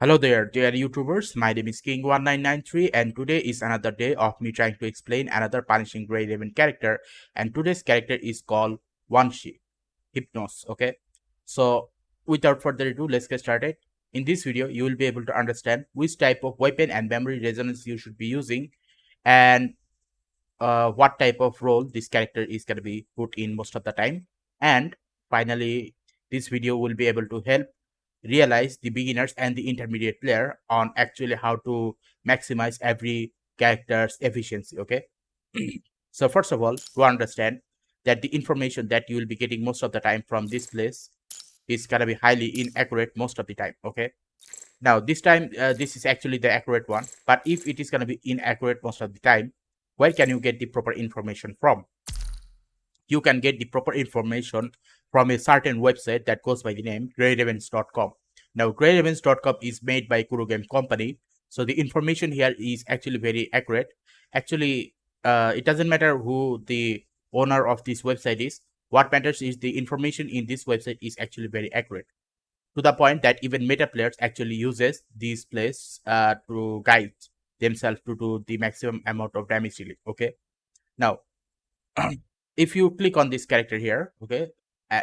Hello there, dear YouTubers. My name is King1993, and today is another day of me trying to explain another punishing grade 11 character. And today's character is called Wanshi, Hypnos. Okay, so without further ado, let's get started. In this video, you will be able to understand which type of weapon and memory resonance you should be using, and what type of role this character is going to be put in most of the time. And finally, this video will be able to help realize the beginners and the intermediate player on actually how to maximize every character's efficiency. Okay. So first of all, to understand that the information that you will be getting most of the time from this place is gonna be highly inaccurate most of the time. Okay. Now this time, this is actually the accurate one, but if it is gonna be inaccurate most of the time, where can you get the proper information from? You can get the proper information from a certain website that goes by the name greatevents.com. Now, greatevents.com is made by Kuro Game Company, so the information here is actually very accurate. Actually, it doesn't matter who the owner of this website is. What matters is the information in this website is actually very accurate, to the point that even meta players actually uses these plays to guide themselves to do the maximum amount of damage dealing. Okay, now if you click on this character here, okay,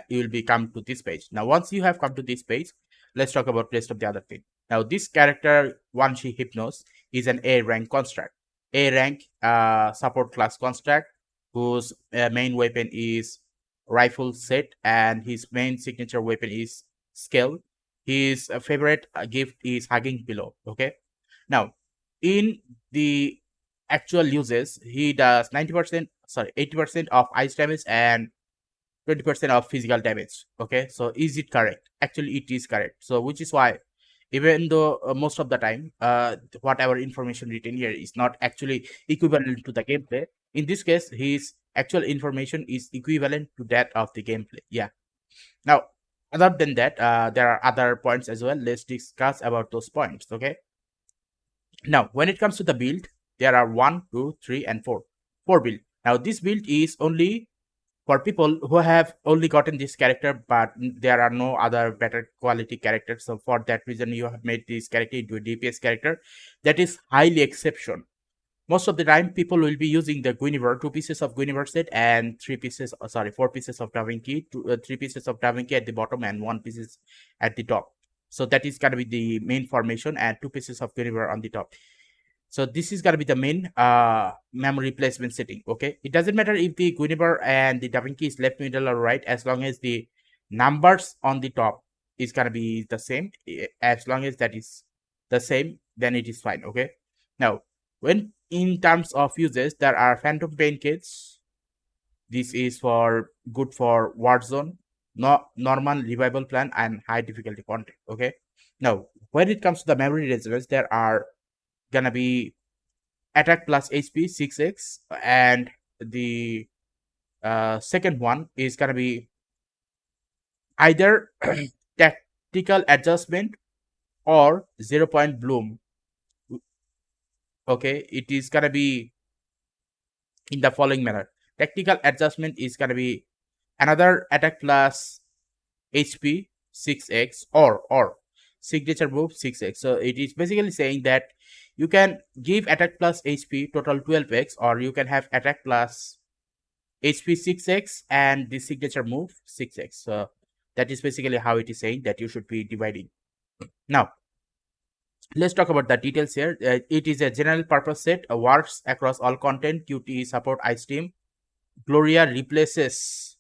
you will be come to this page. Now once you have come to this page, let's talk about rest of the other thing. Now this character Wanshi Hypnos is an A rank construct, A rank support class construct, whose main weapon is rifle set and his main signature weapon is scale. His favorite gift is hugging pillow. Okay, now in the actual uses, he does 80% of ice damage and 20% of physical damage. Okay, so is it correct? Actually, it is correct. So which is why, even though most of the time, whatever information written here is not actually equivalent to the gameplay, in this case, his actual information is equivalent to that of the gameplay. Yeah. Now, other than that, there are other points as well. Let's discuss about those points. Okay. Now, when it comes to the build, there are 1, 2, 3, and 4. 4 build. Now, this build is only for people who have only gotten this character, but there are no other better quality characters. So for that reason, you have made this character into a DPS character. That is highly exception. Most of the time, people will be using the Guinevere, 2 pieces of Guinevere set and 4 pieces of Da Vinci, 3 pieces of Da Vinci at the bottom and 1 pieces at the top. So that is going to be the main formation and 2 pieces of Guinevere on the top. So this is going to be the main memory placement setting. Okay, it doesn't matter if the Guinevere and the Da Vinci is left, middle, or right, as long as the numbers on the top is going to be the same. As long as that is the same, then it is fine. Okay, now when in terms of uses, there are Phantom Pain kits. This is for good for Warzone, normal revival plan, and high difficulty content. Okay, now when it comes to the memory resonance, there are gonna be attack plus HP 6x, and the second one is gonna be either tactical adjustment or 0-point bloom. Okay, it is gonna be in the following manner. Tactical adjustment is gonna be another attack plus HP 6x or signature move 6x. So it is basically saying that you can give attack plus HP total 12x, or you can have attack plus HP 6x and the signature move 6x. So that is basically how it is saying that you should be dividing. Now, let's talk about the details here. It is a general purpose set, works across all content. QTE support Ice Team. Gloria replaces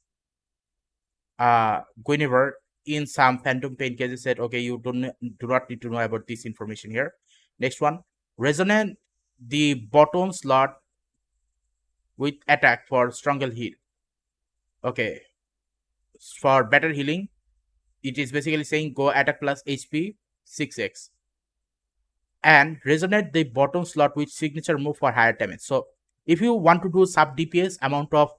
Guinevere in some Phantom Pain cases. Said, okay, you do not need to know about this information here. Next one, resonate the bottom slot with attack for stronger heal. Okay, for better healing, it is basically saying go attack plus HP 6x, and resonate the bottom slot with signature move for higher damage. So if you want to do sub DPS amount of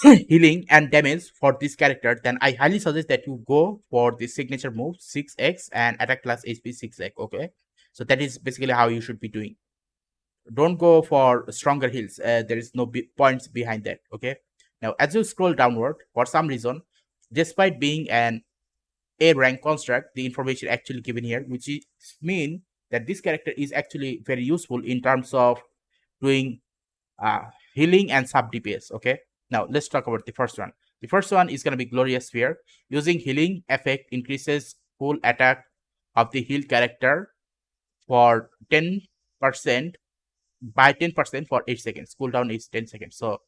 healing and damage for this character, then I highly suggest that you go for the signature move 6x and attack plus HP 6x. Okay, so that is basically how you should be doing. Don't go for stronger heals. There is no points behind that. Okay, now as you scroll downward, for some reason, despite being an A rank construct, the information actually given here, which is mean that this character is actually very useful in terms of doing uh, healing and sub DPS. Okay, now let's talk about the first one. The first one is going to be Glorious Sphere. Using healing effect increases full attack of the healed character for 10% by 10% for 8 seconds. Cooldown is 10 seconds. So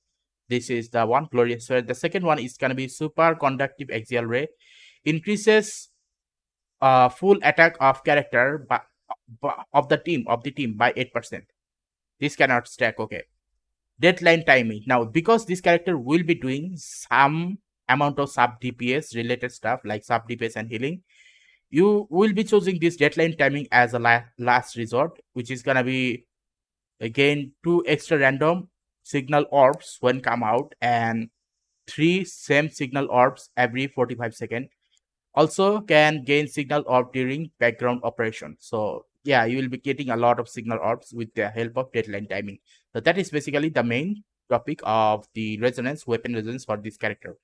this is the one, Glorious Sphere. The second one is going to be Super Conductive Axial Ray. Increases full attack of character of the team by 8%. This cannot stack. Okay, deadline timing. Now, because this character will be doing some amount of sub DPS related stuff like sub DPS and healing, you will be choosing this deadline timing as a last resort, which is gonna be again 2 extra random signal orbs when come out and 3 same signal orbs every 45 seconds. Also can gain signal orb during background operation. So yeah, you will be getting a lot of signal orbs with the help of deadline timing. So that is basically the main topic of the resonance, weapon resonance for this character.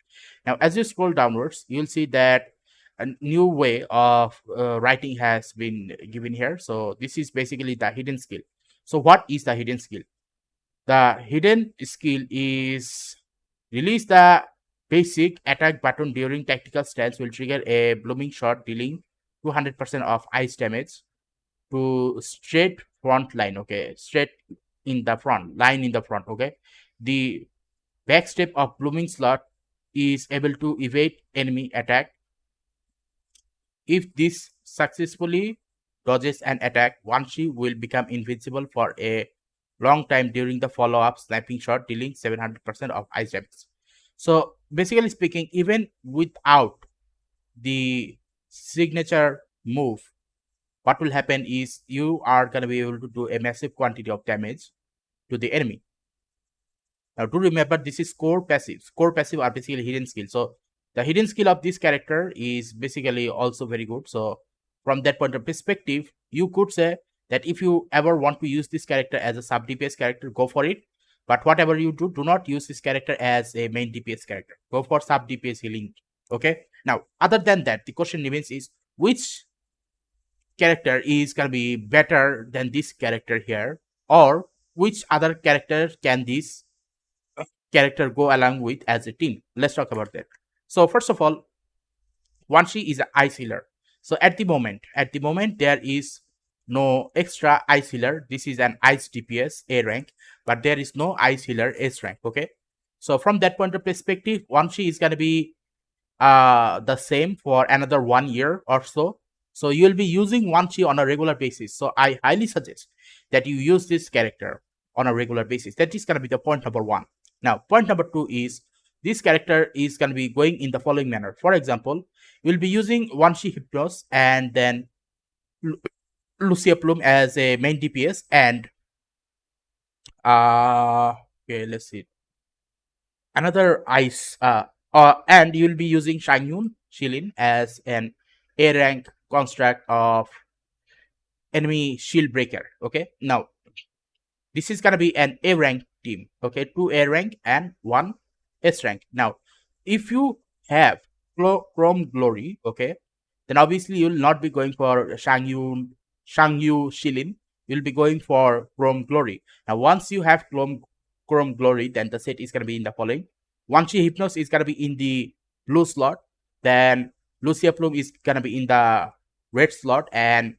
Now as you scroll downwards, you'll see that a new way of writing has been given here. So this is basically the hidden skill. So what is the hidden skill? The hidden skill is release the basic attack button during tactical stance will trigger a blooming shot dealing 200% of ice damage to straight front line. Okay, straight in the front line in the front. Okay, the backstep of blooming slot is able to evade enemy attack. If this successfully dodges an attack, Wanshi will become invincible for a long time during the follow-up sniping shot, dealing 700% of ice damage. So basically speaking, even without the signature move, what will happen is you are going to be able to do a massive quantity of damage to the enemy. Now do remember, this is core passive. Core passive are basically hidden skill. So the hidden skill of this character is basically also very good. So from that point of perspective, you could say that if you ever want to use this character as a sub DPS character, go for it. But whatever you do not use this character as a main DPS character. Go for sub DPS healing. Okay. Now, other than that, the question remains is which character is gonna be better than this character here, or which other character can this character go along with as a team. Let's talk about that. So first of all, Wanshi is an ice healer. So at the moment there is no extra ice healer. This is an ice DPS A rank, but there is no ice healer S rank. Okay. So from that point of perspective, Wanshi is gonna be the same for another 1 year or so. So you'll be using Wanshi on a regular basis. So I highly suggest that you use this character on a regular basis. That is gonna be the point number one. Now, point number two is this character is going to be going in the following manner. For example, you'll be using Wanshi Hypnos and then Lucia Plume as a main DPS and okay, let's see, another ice and you'll be using Shangyun Shilin as an A rank construct of enemy shield breaker. Okay, now this is gonna be an A rank team. Okay, 2 A rank and 1 S rank. Now, if you have Chrome Glory, okay, then obviously you'll not be going for Shangyu Shilin. You'll be going for Chrome Glory. Now, once you have Chrome Glory, then the set is gonna be in the following. Wanshi Hypnos is gonna be in the blue slot. Then Lucia Plume is gonna be in the red slot, and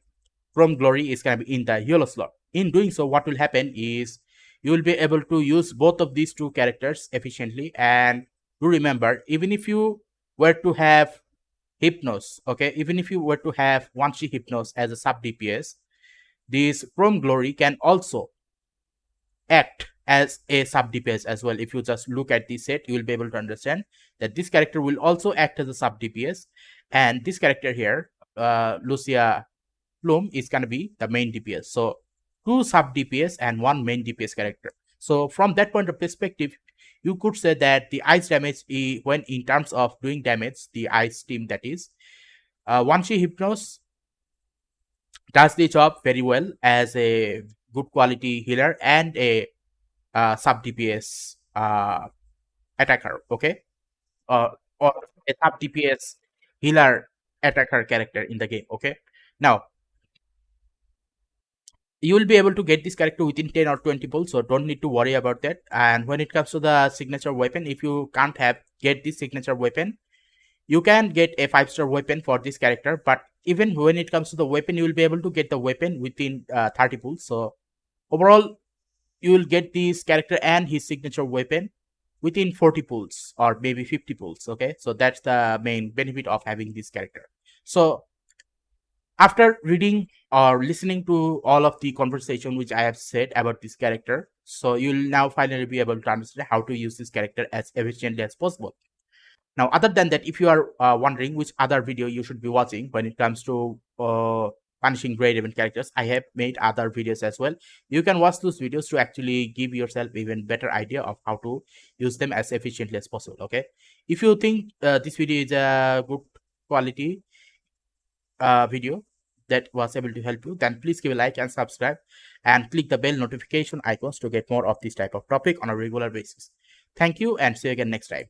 Chrome Glory is gonna be in the yellow slot. In doing so, what will happen is you will be able to use both of these two characters efficiently. And do remember, even if you were to have Hypnos, okay, even if you were to have Wanshi Hypnos as a sub DPS, this Chrome Glory can also act as a sub DPS as well. If you just look at this set, you will be able to understand that this character will also act as a sub DPS, and this character here, Lucia Plume, is gonna be the main DPS. So 2 sub DPS and 1 main DPS character. So from that point of perspective, you could say that the ice damage, when in terms of doing damage, the ice team, that is, Wanshi Hypnos does the job very well as a good quality healer and a sub DPS attacker. Okay, or a sub DPS healer attack her character in the game. Okay, now you will be able to get this character within 10 or 20 pulls, so don't need to worry about that. And when it comes to the signature weapon, if you can't have get this signature weapon, you can get a 5-star weapon for this character. But even when it comes to the weapon, you will be able to get the weapon within 30 pulls. So overall, you will get this character and his signature weapon within 40 pulls or maybe 50 pulls. Okay, so that's the main benefit of having this character. So after reading or listening to all of the conversation which I have said about this character, so you'll now finally be able to understand how to use this character as efficiently as possible. Now, other than that, if you are wondering which other video you should be watching when it comes to punishing grade event characters, I have made other videos as well. You can watch those videos to actually give yourself even better idea of how to use them as efficiently as possible. Okay, if you think this video is a good quality video that was able to help you, then please give a like and subscribe and click the bell notification icons to get more of this type of topic on a regular basis. Thank you and see you again next time.